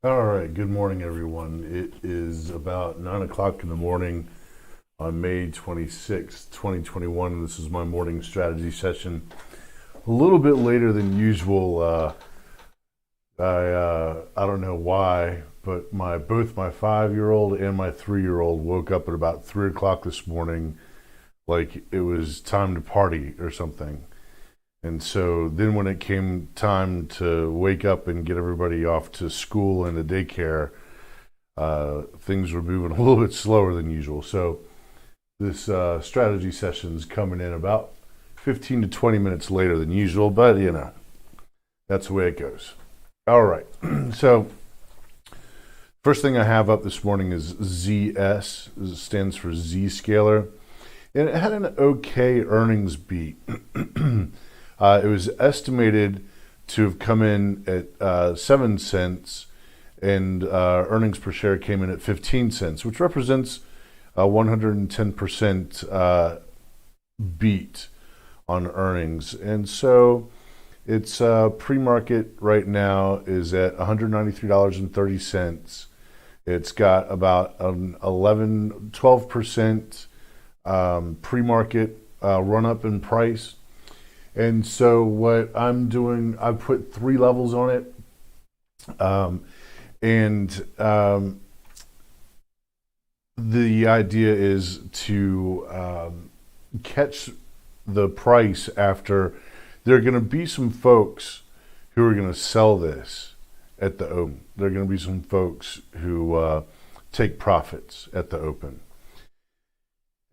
All right, good morning, everyone. It is about 9 o'clock in the morning on May 26th, 2021. This is my morning strategy session. A little bit later than usual. I don't know why, but both my 5-year-old and my 3-year-old woke up at about 3 o'clock this morning, like it was time to party or something. And so then when it came time to wake up and get everybody off to school and to daycare, things were moving a little bit slower than usual. So this strategy session's coming in about 15 to 20 minutes later than usual, but that's the way it goes. All right, so first thing I have up this morning is ZS. It stands for Z-Scaler. And it had an okay earnings beat. It was estimated to have come in at 7 cents, and earnings per share came in at 15 cents, which represents a 110% beat on earnings. And so its pre-market right now is at $193.30. It's got about an 12% pre-market run-up in price. And so what I'm doing, I put 3 levels on it. The idea is to catch the price after. There are going to be some folks who are going to sell this at the open. There are going to be some folks who take profits at the open.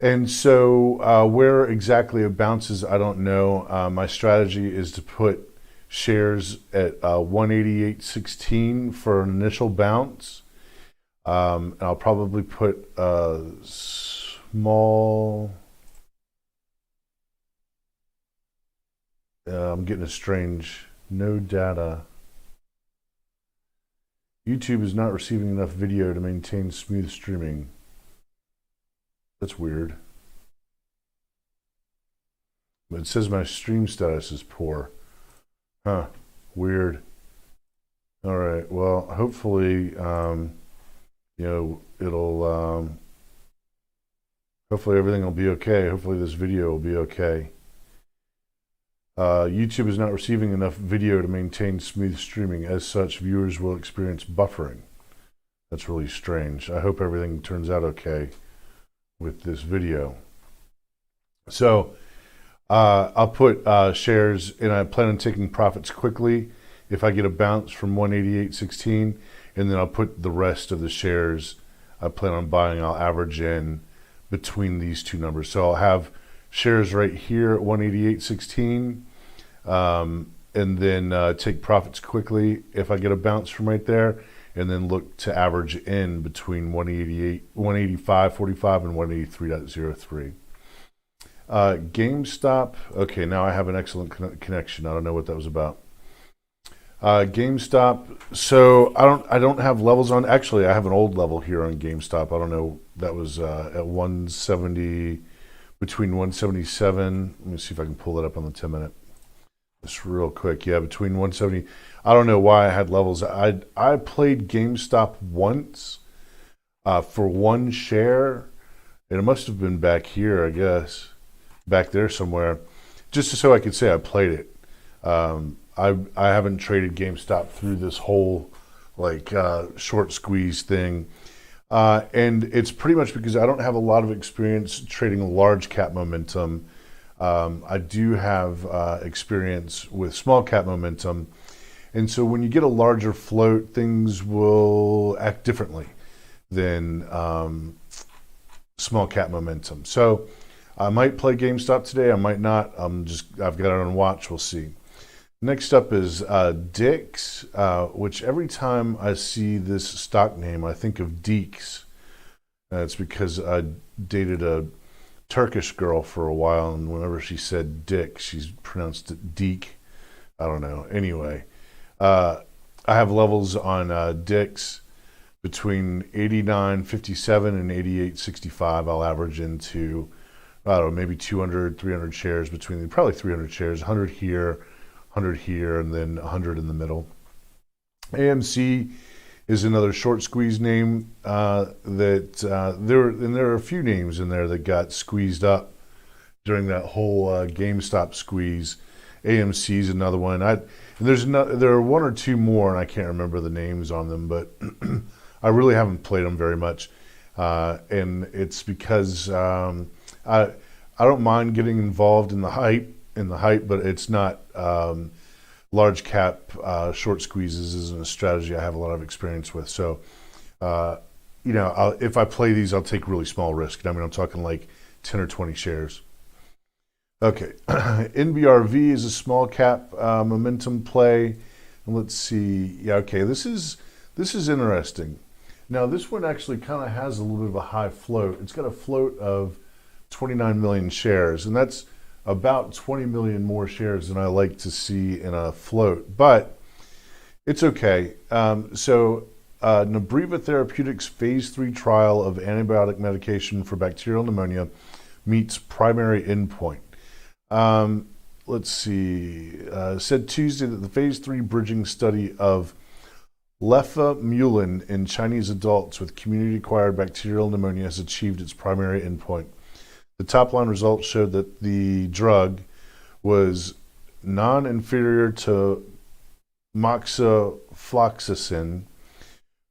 And so where exactly it bounces, I don't know. My strategy is to put shares at 188.16 for an initial bounce. And I'll probably put a small... I'm getting a strange no data. YouTube is not receiving enough video to maintain smooth streaming. That's weird. But it says my stream status is poor. Huh. Weird. All right. Well, hopefully, it'll, hopefully everything will be okay. Hopefully this video will be okay. YouTube is not receiving enough video to maintain smooth streaming. As such, viewers will experience buffering. That's really strange. I hope everything turns out okay with this video. So I'll put shares, and I plan on taking profits quickly if I get a bounce from 188.16, and then I'll put the rest of the shares I plan on buying. I'll average in between these two numbers. So I'll have shares right here at 188.16, and then take profits quickly if I get a bounce from right there, and then look to average in between 185.45 and 183.03. GameStop. Okay, now I have an excellent connection. I don't know what that was about. GameStop. So I don't have levels on. Actually, I have an old level here on GameStop. I don't know. That was at 170, between 177. Let me see if I can pull that up on the 10-minute. Just real quick. Yeah, between 170. I don't know why I had levels. I played GameStop once for one share, and it must have been back here, I guess, back there somewhere, just so I could say I played it. I haven't traded GameStop through this whole short squeeze thing, and it's pretty much because I don't have a lot of experience trading large cap momentum. I do have experience with small cap momentum. And so when you get a larger float, things will act differently than small cap momentum. So I might play GameStop today. I might not. I've got it on watch. We'll see. Next up is Dix, which every time I see this stock name, I think of Deeks. It's because I dated a Turkish girl for a while, and whenever she said Dick, she's pronounced it Deek. I don't know. Anyway. I have levels on Dix between 89.57 and 88.65. I'll average into, I don't know, maybe 200, 300 shares between, probably 300 shares, 100 here, 100 here, and then 100 in the middle. AMC is another short squeeze name there are a few names in there that got squeezed up during that whole GameStop squeeze. AMC is another one. There are one or two more, and I can't remember the names on them, but I really haven't played them very much, and it's because I don't mind getting involved in the hype, but it's not. Large cap short squeezes isn't a strategy I have a lot of experience with. So, if I play these, I'll take really small risk. I mean, I'm talking like 10 or 20 shares. Okay, NBRV is a small cap momentum play. And let's see. Yeah, okay, this is interesting. Now, this one actually kind of has a little bit of a high float. It's got a float of 29 million shares, and that's about 20 million more shares than I like to see in a float, but it's okay. Nabriva Therapeutics phase 3 trial of antibiotic medication for bacterial pneumonia meets primary endpoint. Let's see. Said Tuesday that the phase 3 bridging study of lefamulin in Chinese adults with community-acquired bacterial pneumonia has achieved its primary endpoint. The top-line results showed that the drug was non-inferior to moxifloxacin,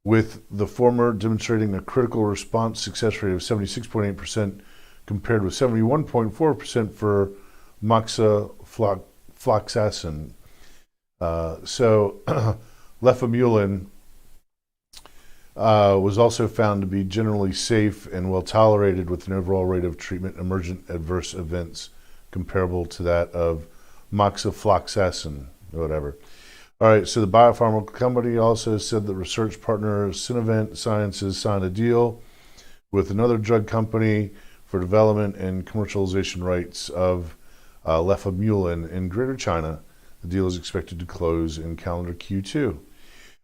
with the former demonstrating a critical response success rate of 76.8% compared with 71.4% for moxifloxacin. Lefamulin was also found to be generally safe and well tolerated, with an overall rate of treatment emergent adverse events comparable to that of moxifloxacin, or whatever. All right, so the biopharma company also said that research partner Synovant Sciences signed a deal with another drug company for development and commercialization rights of lefamulin in Greater China. The deal is expected to close in calendar Q2.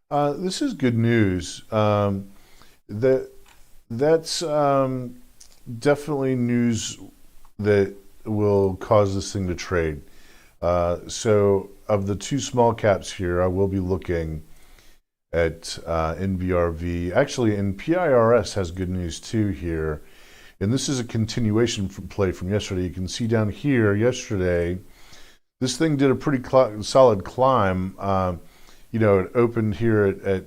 This is good news. That's definitely news that will cause this thing to trade. So of the two small caps here, I will be looking at NBRV. Actually, and PIRS has good news too here. And this is a continuation play from yesterday. You can see down here yesterday, this thing did a pretty solid climb. It opened here at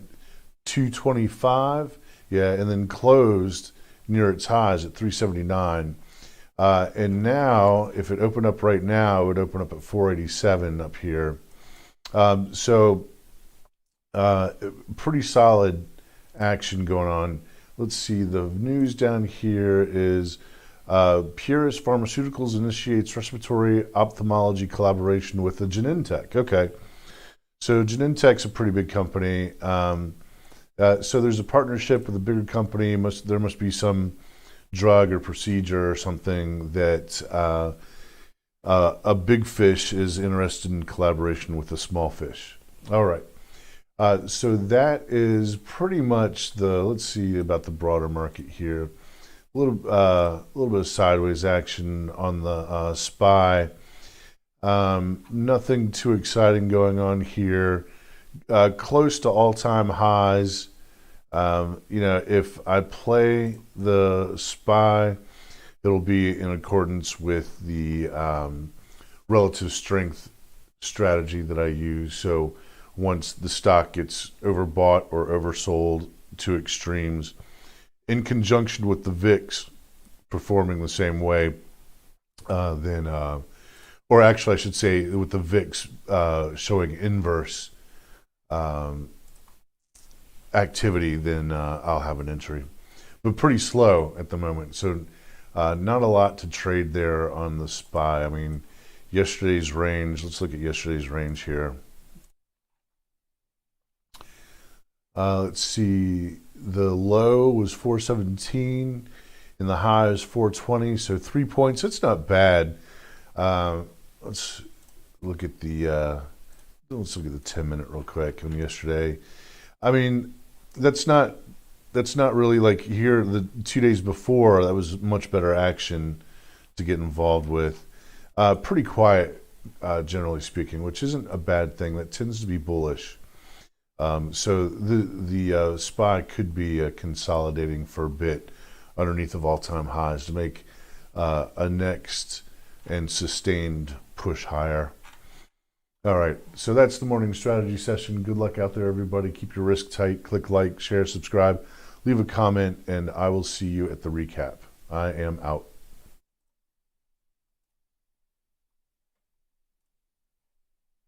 225, and then closed near its highs at 379. And now, if it opened up right now, it would open up at 487 up here. Pretty solid action going on. Let's see, the news down here is PIRS Pharmaceuticals initiates respiratory ophthalmology collaboration with the Genentech. Okay. So Genentech's a pretty big company. So there's a partnership with a bigger company. There must be some drug or procedure or something that a big fish is interested in collaboration with a small fish. All right. So that is pretty much let's see about the broader market here. A little bit of sideways action on the SPY. Nothing too exciting going on here. Close to all-time highs. If I play the SPY, it'll be in accordance with the relative strength strategy that I use. So once the stock gets overbought or oversold to extremes, in conjunction with the VIX performing the same way, or actually I should say with the VIX showing inverse activity, then I'll have an entry. But pretty slow at the moment, so not a lot to trade there on the SPY. I mean, yesterday's range, let's look at yesterday's range here. Let's see, the low was 417 and the high is 420, so 3 points. It's not bad. Let's look at the 10-minute real quick on yesterday. I mean, that's not really like here the 2 days before. That was much better action to get involved with. Pretty quiet, generally speaking, which isn't a bad thing. That tends to be bullish. So the SPY could be consolidating for a bit underneath of all-time highs to make a next and sustained push higher. All right, so that's the morning strategy session. Good luck out there, everybody. Keep your risk tight. Click like, share, subscribe, leave a comment, and I will see you at the recap. I am out.